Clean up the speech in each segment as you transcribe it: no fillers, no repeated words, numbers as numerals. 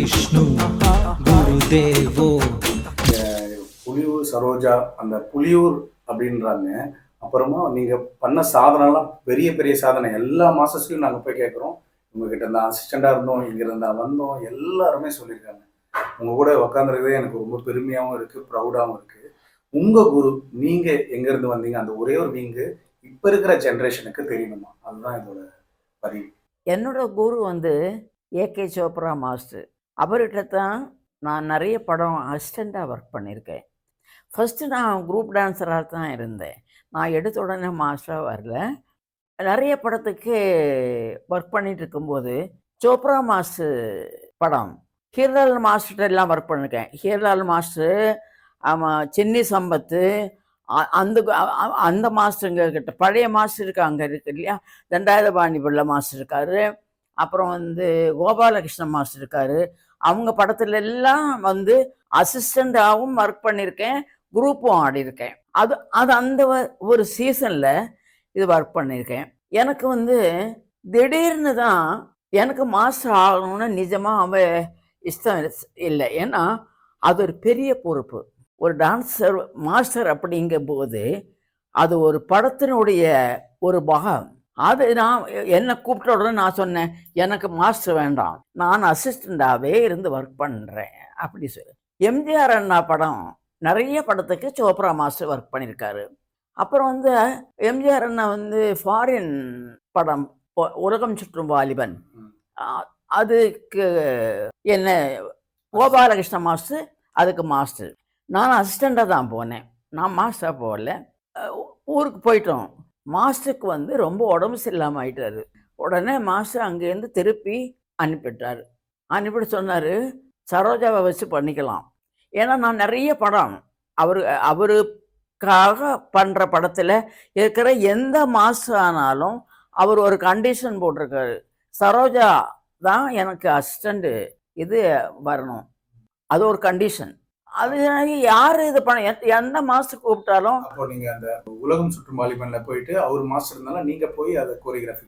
விஷ்ணு குருதேவோ. புலியூர் சரோஜா அந்த புலியூர் அப்படின்றாங்க. அப்புறமா நீங்க பண்ண சாதனைலாம் பெரிய பெரிய சாதனை. எல்லா மாஸ்டர்ஸ்லையும் நாங்கள் போய் கேட்குறோம். உங்ககிட்ட இருந்தால் அசிஸ்டண்டாக இருந்தோம், இங்கே இருந்தால் வந்தோம், எல்லாருமே சொல்லியிருக்காங்க. உங்கள் கூட உட்காந்துருக்கதே எனக்கு ரொம்ப பெருமையாகவும் இருக்குது, ப்ரௌடாகவும் இருக்குது. உங்கள் குரு நீங்கள் எங்கேருந்து வந்தீங்க, அந்த ஒரே ஒரு விங்கு இப்போ இருக்கிற ஜென்ரேஷனுக்கு தெரியணுமா? அதுதான் இதோட பதிவு. என்னோட குரு வந்து ஏகே சோப்ரா மாஸ்டர். அவர்கிட்ட தான் நான் நிறைய படம் அசிஸ்டண்ட்டாக ஒர்க் பண்ணியிருக்கேன். ஃபஸ்ட்டு நான் குரூப் டான்ஸராக தான் இருந்தேன். நான் எடுத்த உடனே மாஸ்டராக வரல. நிறைய படத்துக்கு ஒர்க் பண்ணிட்டு இருக்கும்போது சோப்ரா மாஸ்டர் படம் ஹீர்லால் மாஸ்டர்கிட்ட எல்லாம் ஒர்க் பண்ணியிருக்கேன். ஹீர்லால் மாஸ்டர், ஆமாம், சென்னி சம்பத்து, அந்த அந்த மாஸ்டருங்க கிட்ட பழைய மாஸ்டர் இருக்கு, அங்கே இருக்கு இல்லையா, தண்டாயுதபாணி பிள்ளை மாஸ்டர் இருக்காரு. அப்புறம் வந்து கோபாலகிருஷ்ண மாஸ்டர் இருக்காரு. அவங்க படத்துல எல்லாம் வந்து அசிஸ்டண்டாகவும் ஒர்க் பண்ணியிருக்கேன், குரூப்பும் ஆடியிருக்கேன். அது அது அந்த ஒரு சீசனில் இது ஒர்க் பண்ணியிருக்கேன். எனக்கு வந்து திடீர்னு தான் எனக்கு மாஸ்டர் ஆகணும்னு நிஜமாக இஷ்டம் இல்லை. ஏன்னா அது ஒரு பெரிய பொறுப்பு. ஒரு டான்ஸர் மாஸ்டர் அப்படிங்கும் போது அது ஒரு படத்தினுடைய ஒரு பாகம். அது நான் என்னை கூப்பிட்ட உடனே நான் சொன்னேன், எனக்கு மாஸ்டர் வேண்டாம், நான் அசிஸ்டண்டாகவே இருந்து ஒர்க் பண்ணுறேன் அப்படி சொல்லி. எம்ஜிஆர் அண்ணா படம் நிறைய படத்துக்கு சோப்ரா மாஸ்டர் ஒர்க் பண்ணியிருக்காரு. அப்புறம் வந்து எம்ஜிஆர் அண்ணா வந்து ஃபாரின் படம் உலகம் சுற்றும் வாலிபன், அதுக்கு என்ன கோபாலகிருஷ்ண மாஸ்டர் அதுக்கு மாஸ்டர். நான் அசிஸ்டண்டாக தான் போனேன், நான் மாஸ்டராக போகல. ஊருக்கு போயிட்டோம். மாஸ்டருக்கு வந்து ரொம்ப உடம்பு சரியில்லாமல் ஆகிட்டாரு. உடனே மாஸ்டர் அங்கேருந்து திருப்பி அனுப்பிட்டார். அனுப்பிட்டு சொன்னார், சரோஜாவை வச்சு பண்ணிக்கலாம். ஏன்னா நான் நிறைய படம் அவருக்காக பண்ணுற படத்தில் இருக்கிற எந்த மாஸ்டர் ஆனாலும் அவர் ஒரு கண்டிஷன் போட்டிருக்காரு, சரோஜா தான் எனக்கு அசிஸ்டண்ட்டு இது வரணும், அது ஒரு கண்டிஷன். அது யார் இது பண்ண எந்த மாஸ்டர் கூப்பிட்டாலும். அப்போ நீங்க அந்த உலகம் சுற்றும் வாலிபன்ல போயிட்டு அவர் மாஸ்டர் இருந்தாலும் நீங்க போய் அதை கோரியோகிராஃபி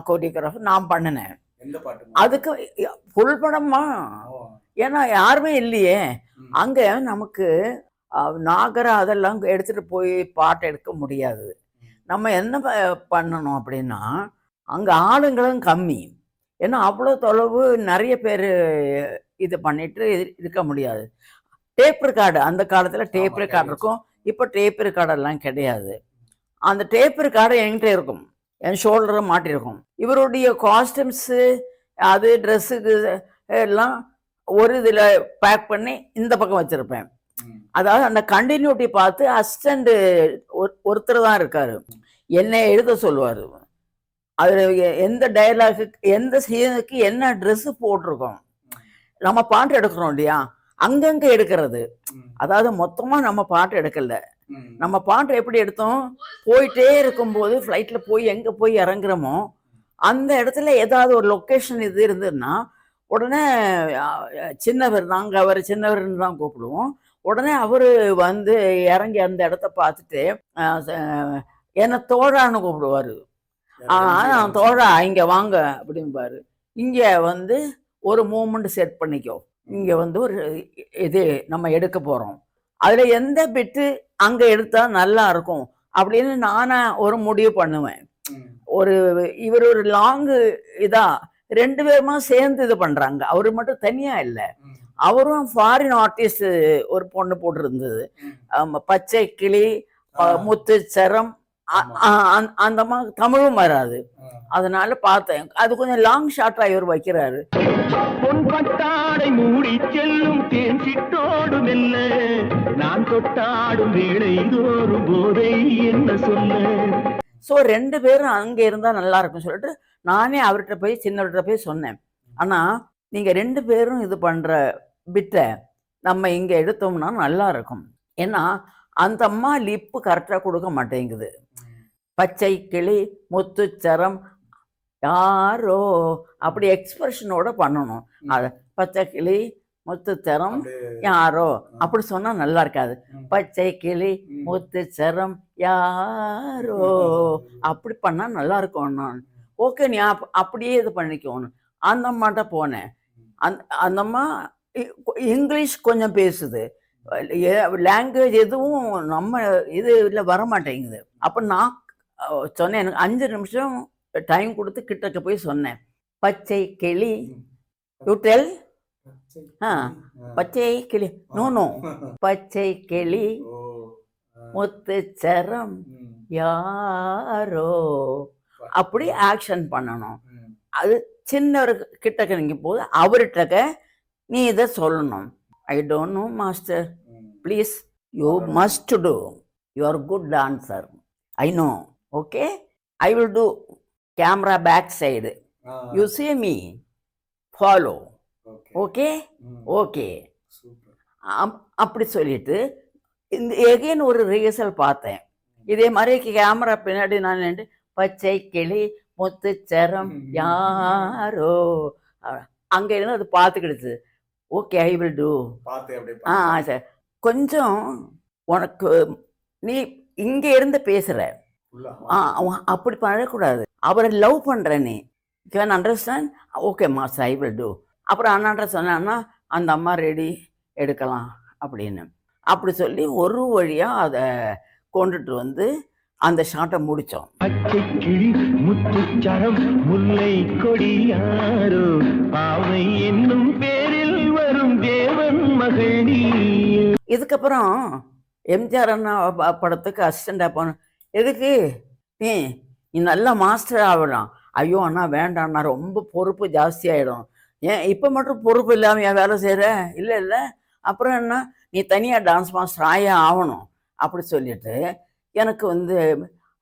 கோரியோகிராஃபி நான் பண்ணினேன். எந்த பாட்டு? அதுக்கு ஃபுல் படமா, ஏன்னா யாருமே இல்லையே அங்கே. நமக்கு நாகர அதெல்லாம் எடுத்துகிட்டு போய் பாட்டு எடுக்க முடியாது. நம்ம என்ன பண்ணணும் அப்படின்னா, அங்கே ஆளுங்களும் கம்மி. ஏன்னா அவ்வளோ தொலைவு நிறைய பேர் இது பண்ணிட்டு இருக்க முடியாது. டேப் ரெக்கார்டு, அந்த காலத்தில் டேப் ரெக்கார்டு இருக்கும், இப்போ டேப் ரெக்கார்டெல்லாம் கிடையாது. அந்த டேப் ரெக்கார்டு என்கிட்ட இருக்கும், என் ஷோல்டரும் மாட்டிருக்கும். இவருடைய காஸ்டியூம்ஸு அது ட்ரெஸ்ஸுக்கு எல்லாம் ஒரு இதில் பேக் பண்ணி இந்த பக்கம் வச்சுருப்பேன். அதாவது அந்த கண்டினியூட்டி பார்த்து அசிஸ்டண்ட்டு ஒருத்தர் தான் இருக்கார், என்னை எழுத சொல்லுவார். அதில் எந்த டைலாகுக்கு எந்த சீனுக்கு என்ன ட்ரெஸ்ஸு போட்டிருக்கோம், நம்ம பாட்டு எடுக்கிறோம் இல்லையா, அங்கங்கே எடுக்கிறது. அதாவது மொத்தமாக நம்ம பாட்டு எடுக்கல. நம்ம பாட்டு எப்படி எடுத்தோம், போயிட்டே இருக்கும்போது ஃப்ளைட்டில் போய் எங்கே போய் இறங்குறோமோ அந்த இடத்துல ஏதாவது ஒரு லொக்கேஷன் இது இருந்ததுன்னா உடனே சின்னவர், நாங்கள் அவர் சின்னவர்னு தான் கூப்பிடுவோம், உடனே அவர் வந்து இறங்கி அந்த இடத்த பார்த்துட்டு என்னை தோழான்னு கூப்பிடுவார். தோழா இங்கே வாங்க அப்படிம்பாரு. இங்கே வந்து ஒரு மூமெண்ட் செட் பண்ணிக்கோ, இங்கே வந்து ஒரு இது நம்ம எடுக்க போகிறோம், அதில் எந்த பிட்டு அங்கே எடுத்தால் நல்லா இருக்கும் அப்படின்னு நானே ஒரு முடிவு பண்ணுவேன். இவர் ஒரு லாங்கு ரெண்டு பேருமா சேர்ந்து இது பண்ணுறாங்க, அவர் மட்டும் தனியாக இல்லை. அவரும் ஃபாரின் ஆர்டிஸ்ட் ஒரு பொண்ணு போட்டிருந்தது, பச்சை கிளி, முத்துச்சரம், அந்த மாதிரி தமிழும் வராது. அதனால பார்த்தேன், அது கொஞ்சம் லாங் ஷார்ட்டா இவர் வைக்கிறாரு. பொன்பட்டாடை மூடி செல்லும் தேன் சிட்டோடும் இல்ல, நான் தொட்டாடும் வேளை தோறும் போதை என்ன சொல்ல. ஸோ ரெண்டு பேரும் அங்கே இருந்தால் நல்லா இருக்கும் சொல்லிட்டு நானே அவர்கிட்ட போய் சின்னவர்கிட்ட போய் சொன்னேன், ஆனால் நீங்கள் ரெண்டு பேரும் இது பண்ணுற பிட்டை நம்ம இங்கே எடுத்தோம்னா நல்லா இருக்கும். ஏன்னா அந்த அம்மா லிப்பு கரெக்டாக கொடுக்க மாட்டேங்குது. பச்சை கிளி முத்துச்சரம் யாரோ அப்படி எக்ஸ்பிரஷனோட பண்ணணும். அதை பச்சை கிளி முத்துச்சரம் யாரோ அப்படி சொன்னால் நல்லா இருக்காது. பச்சை கிளி முத்துச்சரம் யாரோ அப்படி பண்ணால் நல்லா இருக்கும். நான் ஓகே, நீ அப்படியே இது பண்ணிக்கோணும். அந்த அம்மாட்ட போனேன். அந்த அம்மா இங்கிலீஷ் கொஞ்சம் பேசுது, லாங்குவேஜ் எதுவும் நம்ம இதில் வரமாட்டேங்குது. அப்போ நான் சொன்னேன், எனக்கு 5 நிமிஷம் டைம் கொடுத்து கிட்டக்க போய் சொன்னேன், பச்சை கிளி யூ டெல். பச்சை கிளி நோ பச்சை கிளி முத்துச்சரம் யாரோ, அப்படி ஆக்ஷன் பண்ணணும். அது சின்னவர் கிட்டக்க நீங்க போது அவர்கிட்ட நீ இதை சொல்லணும். I don't know master, please you must do, you are good dancer, I know, okay I will do. Camera back side you see me, follow, okay okay. அப்படி சொல்லிட்டு இந்த எகைன் ஒரு ரிஹர்சல் பார்த்தேன். இதே மாதிரி கேமரா பின்னாடி நான் நின்று பச்சை கிளி முத்துச்சரம் யாரோ, அங்கே இருந்து அது பார்த்துக்கிடுச்சு. Okay I will do. Sir கொஞ்சம் உனக்கு நீ இங்கே இருந்து பேசுகிற, அப்படி பண்ணக்கூடாது, அவரை லவ் பண்ணுற நீ, can understand, okay master I will two. அப்புறம் அண்ணாண்ட சொன்னான்னா அந்த அம்மா ரெடி எடுக்கலாம் அப்படின்னு. அப்படி சொல்லி ஒரு வழியாக அதை கொண்டுட்டு வந்து அந்த ஷாட்டை முடித்தோம். பச்சை கிளி முத்துச்சரம் முல்லை கொடியாரோ, பாவை என்னும் பேரில் வரும் தேவன் மகள் நீ. இதுக்கப்புறம் எம்ஜிஆர் அண்ணா படத்துக்கு அசிஸ்டண்டாக போன, எதுக்கு நீ நல்ல மாஸ்டர் ஆகலாம். ஐயோ அண்ணா வேண்டாண்ணா, ரொம்ப பொறுப்பு ஜாஸ்தியாகிடும். ஏன் இப்போ மட்டும் பொறுப்பு இல்லாமல் என் வேலை செய்கிற? இல்லை இல்லை, அப்புறம் என்ன, நீ தனியாக டான்ஸ் மாஸ்டர் ஆயே ஆகணும் அப்படி சொல்லிட்டு எனக்கு வந்து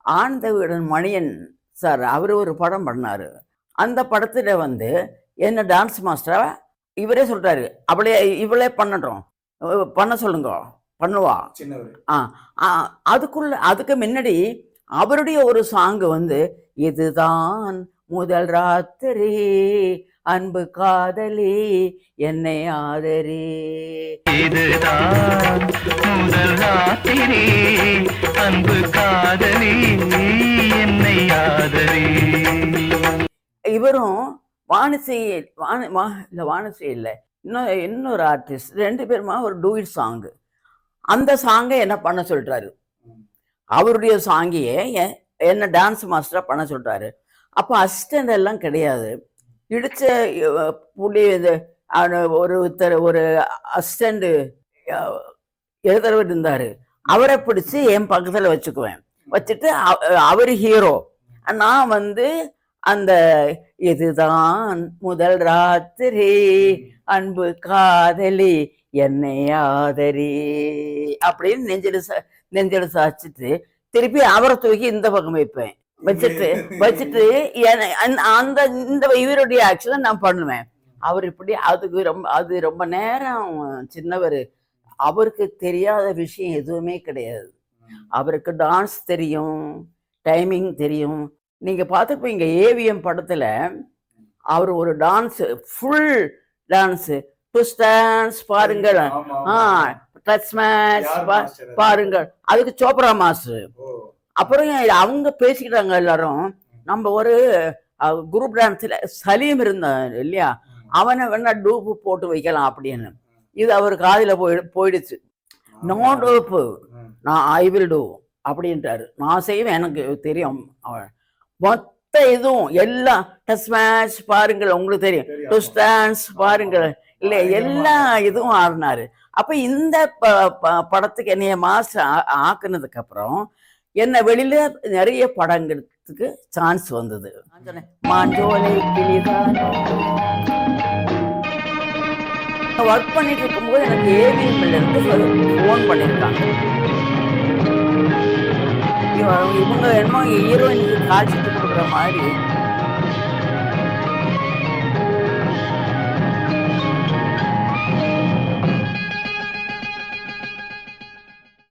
ஆனந்த விகடன் மணியன் சார் அவர் ஒரு படம் பண்ணார். அந்த படத்தில் வந்து என்ன டான்ஸ் மாஸ்டராக இவரே சொல்கிறாரு, அப்படியே இவளே பண்ணட்டும், பண்ண சொல்லுங்க, பண்ணுவா. அதுக்கு முன்னாடி அவருடைய ஒரு சாங்கு வந்து, இதுதான் முதல் ராத்திரி அன்பு காதலி என்னை ஆதரி, இதுதான் முதல் ராத்திரி அன்பு காதலி என்னை ஆதரி. இவரும் வானசி இல்லை இன்னொரு ஆர்டிஸ்ட் 2 பேருமா ஒரு டூயிட் சாங்கு, அந்த சாங்கை என்ன பண்ண சொல்றாரு, அவருடைய சாங்கியே என்ன டான்ஸ் மாஸ்டராக பண்ண சொல்றாரு. அப்போ அசிஸ்டண்ட் எல்லாம் கிடையாது, இடிச்ச புள்ளி இது ஒருத்தர் ஒரு அசிஸ்டண்ட் எழுதுறவர் இருந்தார், அவரை பிடிச்சி என் பக்கத்தில் வச்சுக்குவேன், வச்சுட்டு அவர் ஹீரோ, நான் வந்து அந்த இதுதான் முதல் ராத்திரி அன்பு காதலி என்னை ஆதரி அப்படின்னு நெஞ்செடு சாச்சிட்டு திருப்பி அவரை தூக்கி இந்த பக்கம் வைப்பேன், வச்சுட்டு அந்த இந்த இவருடைய ஆக்ஷனை நான் பண்ணுவேன். அவர் இப்படி அது ரொம்ப நேரம் சின்னவர், அவருக்கு தெரியாத விஷயம் எதுவுமே கிடையாது. அவருக்கு டான்ஸ் தெரியும், டைமிங் தெரியும். நீங்க பார்த்துப்பீங்க ஏவிஎம் படத்துல அவர் ஒரு dance, full dance, twist dance பாருங்கள், டச் மேட்ச் பாருங்கள், அதுக்கு சோப்ரா மாஸ்டர். அப்புறம் அவங்க பேசிக்கிட்டாங்க எல்லாரும், நம்ம ஒரு குரூப் டான்ஸில் சலீம் இருந்தான் இல்லையா, அவனை வேணா டூப்பு போட்டு வைக்கலாம் அப்படின்னு. இது அவர் காதில் போயிடுச்சு. நோ டூப்பு, நான் ஐ வில் டூ அப்படின்ட்டாரு. நான் செய்வேன், எனக்கு தெரியும். மொத்த இதுவும் எல்லாம் டச் மேட்ச் பாருங்கள், உங்களுக்கு தெரியும், ட்விஸ்ட் டான்ஸ் பாருங்கள் இல்லை, எல்லா இதுவும் ஆடினாரு. அப்போ இந்த படத்துக்கு என்னைய மாஸ்டர் ஆக்குனதுக்கு அப்புறம் என்ன வெளியில நிறைய படங்களுக்கு சான்ஸ் வந்தது. மாஞ்சோலை கிளிதான் ஒர்க் பண்ணிட்டு இருக்கும்போது எனக்கு ஏவிஎம்ல இருந்து ஃபோன் பண்ணியிருக்காங்க, இவங்க என்னமோ ஹீரோயினுக்கு காட்சிட்டு கொடுக்குற மாதிரி